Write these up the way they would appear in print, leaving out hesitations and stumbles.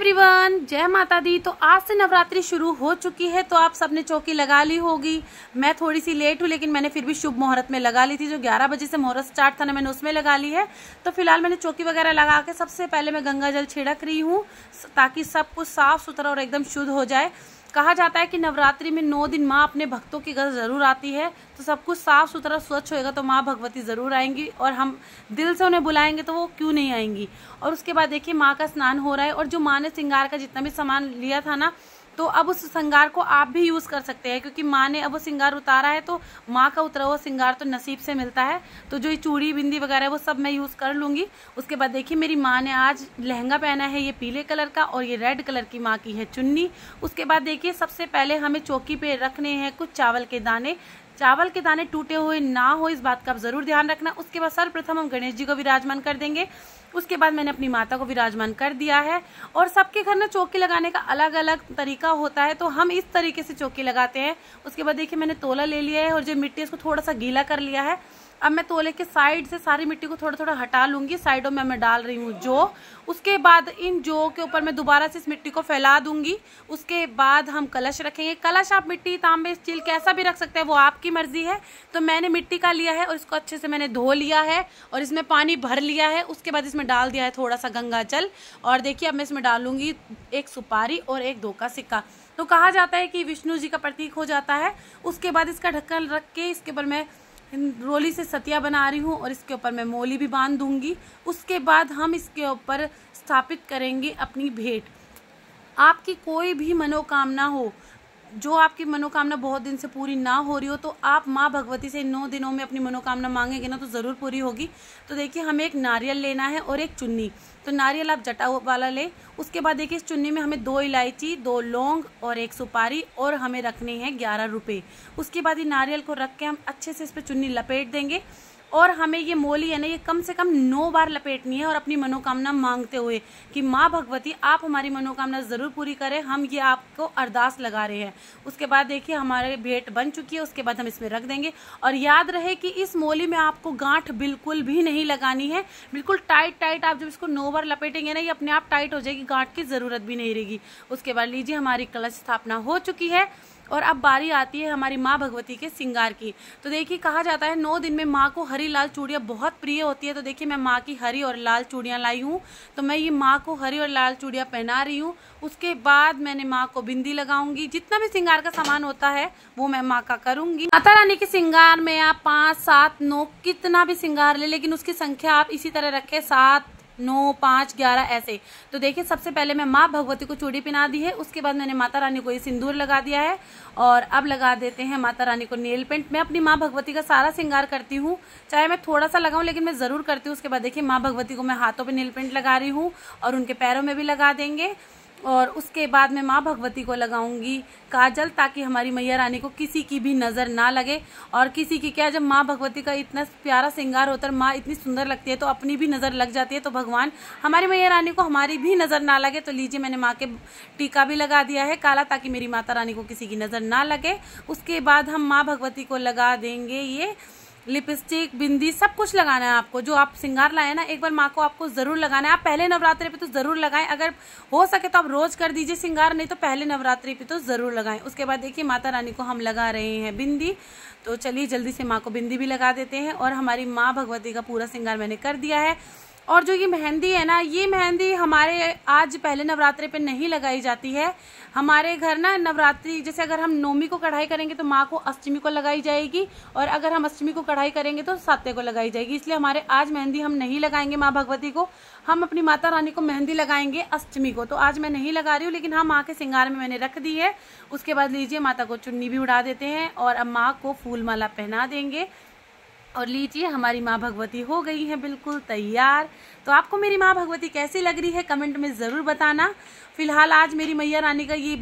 Everyone, जय माता दी। तो आज से नवरात्रि शुरू हो चुकी है, तो आप सबने चौकी लगा ली होगी। मैं थोड़ी सी लेट हूँ, लेकिन मैंने फिर भी शुभ मुहूर्त में लगा ली थी। जो 11 बजे से मुहूर्त स्टार्ट था ना, मैंने उसमें लगा ली है। तो फिलहाल मैंने चौकी वगैरह लगा के सबसे पहले मैं गंगा जल छिड़क रही हूँ, ताकि सब कुछ साफ सुथरा और एकदम शुद्ध हो जाए। कहा जाता है कि नवरात्रि में 9 दिन माँ अपने भक्तों के घर जरूर आती है, तो सब कुछ साफ सुथरा स्वच्छ होएगा तो माँ भगवती जरूर आएंगी, और हम दिल से उन्हें बुलाएंगे तो वो क्यों नहीं आएंगी। और उसके बाद देखिए माँ का स्नान हो रहा है, और जो माँ ने श्रृंगार का जितना भी सामान लिया था ना, तो अब उस श्रृंगार को आप भी यूज कर सकते हैं, क्योंकि माँ ने अब वो श्रृंगार उतारा है, तो माँ का उतरा हुआ श्रृंगार तो नसीब से मिलता है। तो जो ये चूड़ी बिंदी वगैरह वो सब मैं यूज कर लूंगी। उसके बाद देखिए मेरी माँ ने आज लहंगा पहना है, ये पीले कलर का, और ये रेड कलर की माँ की है चुन्नी। उसके बाद देखिए सबसे पहले हमें चौकी पे रखने हैं कुछ चावल के दाने। चावल के दाने टूटे हुए ना हो, इस बात का आप जरूर ध्यान रखना। उसके बाद सर्वप्रथम हम गणेश जी को विराजमान कर देंगे। उसके बाद मैंने अपनी माता को विराजमान कर दिया है। और सबके घर में चौकी लगाने का अलग अलग तरीका होता है, तो हम इस तरीके से चौकी लगाते हैं। उसके बाद देखिए मैंने तोला ले लिया है, और जो मिट्टी है उसको थोड़ा सा गीला कर लिया है। अब मैं तोले के साइड से सारी मिट्टी को थोड़ा थोड़ा हटा लूंगी। साइडों में मैं डाल रही हूँ जौ। उसके बाद इन जौ के ऊपर मैं दोबारा से इस मिट्टी को फैला दूंगी। उसके बाद हम कलश रखेंगे। कलश आप मिट्टी, तांबे, स्टील कैसा भी रख सकते हैं, वो आपकी मर्जी है। तो मैंने मिट्टी का लिया है, और इसको अच्छे से मैंने धो लिया है, और इसमें पानी भर लिया है। उसके बाद इसमें डाल दिया है थोड़ा सा गंगा जल। और देखिए अब मैं इसमें डालूंगी एक सुपारी और एक 2 का सिक्का। तो कहा जाता है कि विष्णु जी का प्रतीक हो जाता है। उसके बाद इसका ढक्कन रख के इसके ऊपर मैं रोली से सतिया बना रही हूँ, और इसके ऊपर मैं मोली भी बांध दूंगी। उसके बाद हम इसके ऊपर स्थापित करेंगे अपनी भेंट। आपकी कोई भी मनोकामना हो, जो आपकी मनोकामना बहुत दिन से पूरी ना हो रही हो, तो आप माँ भगवती से 9 दिनों में अपनी मनोकामना मांगेंगे ना, तो ज़रूर पूरी होगी। तो देखिए हमें एक नारियल लेना है और एक चुन्नी। तो नारियल आप जटा वाला ले। उसके बाद देखिए इस चुन्नी में हमें 2 इलायची, 2 लौंग और 1 सुपारी, और हमें रखने हैं 11 रुपये। उसके बाद ये नारियल को रख के हम अच्छे से इस पर चुन्नी लपेट देंगे। और हमें ये मोली है ना, ये कम से कम 9 बार लपेटनी है, और अपनी मनोकामना मांगते हुए कि माँ भगवती आप हमारी मनोकामना जरूर पूरी करें, हम ये आपको अरदास लगा रहे हैं। उसके बाद देखिए हमारे भेंट बन चुकी है। उसके बाद हम इसमें रख देंगे। और याद रहे कि इस मोली में आपको गांठ बिल्कुल भी नहीं लगानी है, बिल्कुल टाइट टाइट। आप जब इसको 9 बार लपेटेंगे ना, ये अपने आप टाइट हो जाएगी, गांठ की जरूरत भी नहीं रहेगी। उसके बाद लीजिए हमारी कलश स्थापना हो चुकी है, और अब बारी आती है हमारी माँ भगवती के श्रृंगार की। तो देखिए कहा जाता है 9 दिन में माँ को हरी लाल चूड़ियाँ बहुत प्रिय होती है। तो देखिए मैं माँ की हरी और लाल चूड़ियाँ लाई हूँ, तो मैं ये माँ को हरी और लाल चूड़ियाँ पहना रही हूँ। उसके बाद मैंने माँ को बिंदी लगाऊंगी। जितना भी श्रृंगार का सामान होता है वो मैं माँ का करूंगी। माता रानी के श्रृंगार में आप 5, 7, 9 कितना भी श्रृंगार ले, लेकिन उसकी संख्या आप इसी तरह रखें, 7, 9, 5, 11 ऐसे। तो देखिए सबसे पहले मैं माँ भगवती को चूड़ी पहना दी है। उसके बाद मैंने माता रानी को ये सिंदूर लगा दिया है, और अब लगा देते हैं माता रानी को नेल पेंट। मैं अपनी माँ भगवती का सारा श्रृंगार करती हूँ, चाहे मैं थोड़ा सा लगाऊं, लेकिन मैं जरूर करती हूँ। उसके बाद देखिए माँ भगवती को मैं हाथों पे नेल पेंट लगा रही हूँ, और उनके पैरों में भी लगा देंगे। और उसके बाद मैं माँ भगवती को लगाऊंगी काजल, ताकि हमारी मैया रानी को किसी की भी नजर ना लगे। और किसी की क्या, जब माँ भगवती का इतना प्यारा श्रृंगार होता है, माँ इतनी सुंदर लगती है, तो अपनी भी नजर लग जाती है। तो भगवान हमारी मैया रानी को हमारी भी नजर ना लगे। तो लीजिए मैंने माँ के टीका भी लगा दिया है काला, ताकि मेरी माता रानी को किसी की नजर ना लगे। उसके बाद हम माँ भगवती को लगा देंगे ये लिपस्टिक, बिंदी, सब कुछ लगाना है आपको। जो आप श्रृंगार लाए ना, एक बार माँ को आपको जरूर लगाना है। आप पहले नवरात्रि पे तो जरूर लगाएं, अगर हो सके तो आप रोज कर दीजिए श्रृंगार, नहीं तो पहले नवरात्रि पे तो जरूर लगाएं। उसके बाद देखिए माता रानी को हम लगा रहे हैं बिंदी। तो चलिए जल्दी से माँ को बिंदी भी लगा देते हैं। और हमारी माँ भगवती का पूरा श्रृंगार मैंने कर दिया है। और जो ये मेहंदी है ना, ये मेहंदी हमारे आज पहले नवरात्रि पे नहीं लगाई जाती है। हमारे घर ना नवरात्रि, जैसे अगर हम नौमी को कढ़ाई करेंगे तो माँ को अष्टमी को लगाई जाएगी, और अगर हम अष्टमी को कढ़ाई करेंगे तो सातवें को लगाई जाएगी। इसलिए हमारे आज मेहंदी हम नहीं लगाएंगे माँ भगवती को। हम अपनी माता रानी को मेहंदी लगाएंगे अष्टमी को। तो आज मैं नहीं लगा रही हूँ, लेकिन हाँ माँ के श्रृंगार में मैंने रख दी है। उसके बाद लीजिए माता को चुन्नी भी उड़ा देते हैं, और अब माँ को फूल माला पहना देंगे। और लीजिए हमारी माँ भगवती हो गई है बिल्कुल तैयार। तो आपको मेरी माँ भगवती कैसी लग रही है कमेंट में ज़रूर बताना। फिलहाल आज मेरी मैया रानी का ये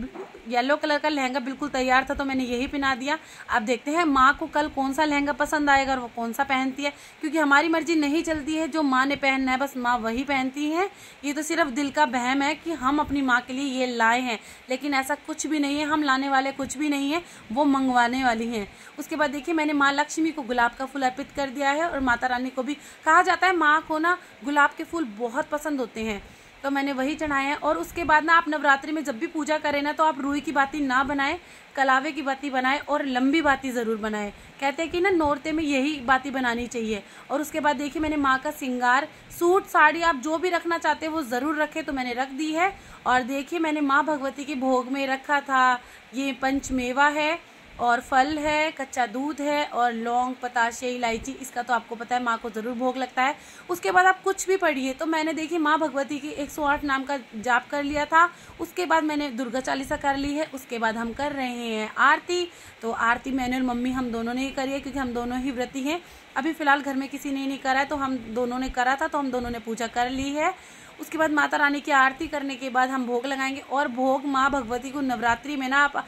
येलो कलर का लहंगा बिल्कुल तैयार था, तो मैंने यही पहना दिया। अब देखते हैं माँ को कल कौन सा लहंगा पसंद आएगा और वो कौन सा पहनती है, क्योंकि हमारी मर्जी नहीं चलती है। जो माँ ने पहनना है बस माँ वही पहनती है। ये तो सिर्फ दिल का वहम है कि हम अपनी माँ के लिए ये लाए हैं, लेकिन ऐसा कुछ भी नहीं है। हम लाने वाले कुछ भी नहीं है, वो मंगवाने वाली हैं। उसके बाद देखिए मैंने माँ लक्ष्मी को गुलाब का फूल अर्पित कर दिया है, और माता रानी को भी। कहा जाता है माँ को ना गुलाब के फूल बहुत पसंद होते हैं। तो मैंने वही चढ़ाए हैं। और उसके बाद ना आप नवरात्रि में जब भी पूजा करें ना, तो आप रुई की बाती ना बनाएं, कलावे की बाती बनाएं और लंबी बाती ज़रूर बनाएं। कहते हैं कि ना नौरते में यही बाती बनानी चाहिए। और उसके बाद देखिए मैंने माँ का श्रृंगार, सूट साड़ी आप जो भी रखना चाहते हैं वो ज़रूर रखें, तो मैंने रख दी है। और देखिए मैंने माँ भगवती के भोग में रखा था ये पंचमेवा है और फल है, कच्चा दूध है और लौंग, पताशे, इलायची, इसका तो आपको पता है माँ को ज़रूर भोग लगता है। उसके बाद आप कुछ भी पढ़िए। तो मैंने देखिए माँ भगवती की 108 नाम का जाप कर लिया था। उसके बाद मैंने दुर्गा चालीसा कर ली है। उसके बाद हम कर रहे हैं आरती। तो आरती मैंने और मम्मी हम दोनों ने ही करी है, क्योंकि हम दोनों ही व्रती हैं। अभी फ़िलहाल घर में किसी ने नहीं करा है, तो हम दोनों ने करा था, तो हम दोनों ने पूजा कर ली है। उसके बाद माता रानी की आरती करने के बाद हम भोग लगाएंगे। और भोग माँ भगवती को नवरात्रि में ना आप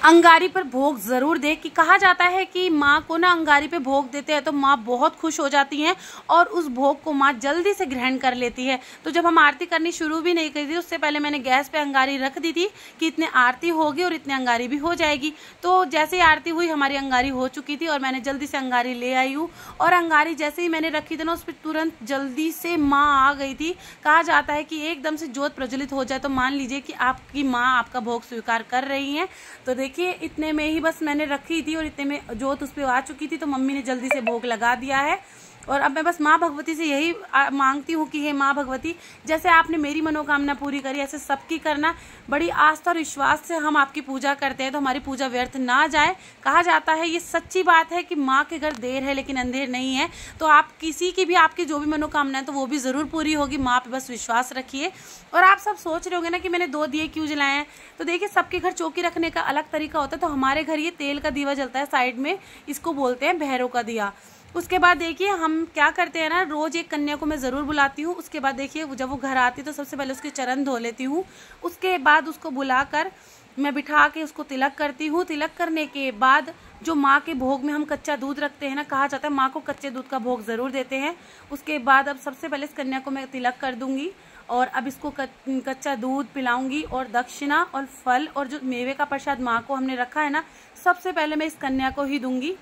अंगारी पर भोग जरूर दे, कि कहा जाता है कि माँ को ना अंगारी पे भोग देते हैं तो माँ बहुत खुश हो जाती हैं और उस भोग को माँ जल्दी से ग्रहण कर लेती है। तो जब हम आरती करनी शुरू भी नहीं करी थी, उससे पहले मैंने गैस पे अंगारी रख दी थी कि इतने आरती होगी और इतने अंगारी भी हो जाएगी। तो जैसे ही आरती हुई हमारी अंगारी हो चुकी थी और मैंने जल्दी से अंगारी ले आई हूँ। और अंगारी जैसे ही मैंने रखी थी ना, उस पर तुरंत जल्दी से माँ आ गई थी। कहा जाता है कि एकदम से ज्योत प्रज्वलित हो जाए तो मान लीजिए कि आपकी माँ आपका भोग स्वीकार कर रही हैं। तो देखिए इतने में ही बस मैंने रखी थी और इतने में ज्योत उस पर आ चुकी थी, तो मम्मी ने जल्दी से भोग लगा दिया है। और अब मैं बस माँ भगवती से यही मांगती हूँ कि हे माँ भगवती, जैसे आपने मेरी मनोकामना पूरी करी ऐसे सबकी करना। बड़ी आस्था और विश्वास से हम आपकी पूजा करते हैं, तो हमारी पूजा व्यर्थ ना जाए। कहा जाता है, ये सच्ची बात है कि माँ के घर देर है लेकिन अंधेर नहीं है। तो आप किसी की भी, आपकी जो भी मनोकामना है तो वो भी ज़रूर पूरी होगी। माँ पे बस विश्वास रखिए। और आप सब सोच रहे होंगे ना कि मैंने 2 दिए क्यों जलाए हैं। तो देखिए सबके घर चौकी रखने का अलग तरीका होता है। तो हमारे घर ये तेल का दीवा जलता है साइड में, इसको बोलते हैं भैरव का दिया। उसके बाद देखिए हम क्या करते हैं ना, रोज़ एक कन्या को मैं ज़रूर बुलाती हूँ। उसके बाद देखिए जब वो घर आती है तो सबसे पहले उसके चरण धो लेती हूँ। उसके बाद उसको बुलाकर मैं बिठा के उसको तिलक करती हूँ। तिलक करने के बाद जो माँ के भोग में हम कच्चा दूध रखते हैं ना, कहा जाता है माँ को कच्चे दूध का भोग ज़रूर देते हैं। उसके बाद अब सबसे पहले इस कन्या को मैं तिलक कर दूँगी और अब इसको कच्चा दूध पिलाऊंगी और दक्षिणा और फल और जो मेवे का प्रसाद माँ को हमने रखा है ना, सबसे पहले मैं इस कन्या को ही दूंगी।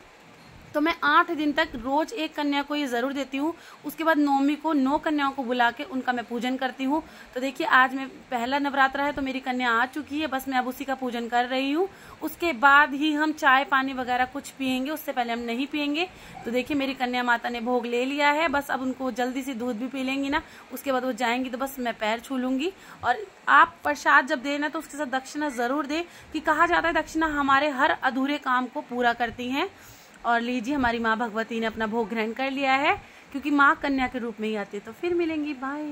तो मैं 8 दिन तक रोज एक कन्या को ये ज़रूर देती हूँ। उसके बाद नवमी को 9 कन्याओं को बुला के उनका मैं पूजन करती हूँ। तो देखिए आज मैं पहला नवरात्र है तो मेरी कन्या आ चुकी है, बस मैं अब उसी का पूजन कर रही हूँ। उसके बाद ही हम चाय पानी वगैरह कुछ पियेंगे, उससे पहले हम नहीं पियेंगे। तो देखिए मेरी कन्या माता ने भोग ले लिया है, बस अब उनको जल्दी से दूध भी पी लेंगी ना, उसके बाद वो जाएंगी तो बस मैं पैर छू लूँगी। और आप प्रसाद जब देना तो उसके साथ दक्षिणा ज़रूर दें, कि कहा जाता है दक्षिणा हमारे हर अधूरे काम को पूरा करती हैं। और लीजिए हमारी माँ भगवती ने अपना भोग ग्रहण कर लिया है, क्योंकि माँ कन्या के रूप में ही आती है। तो फिर मिलेंगी, बाय।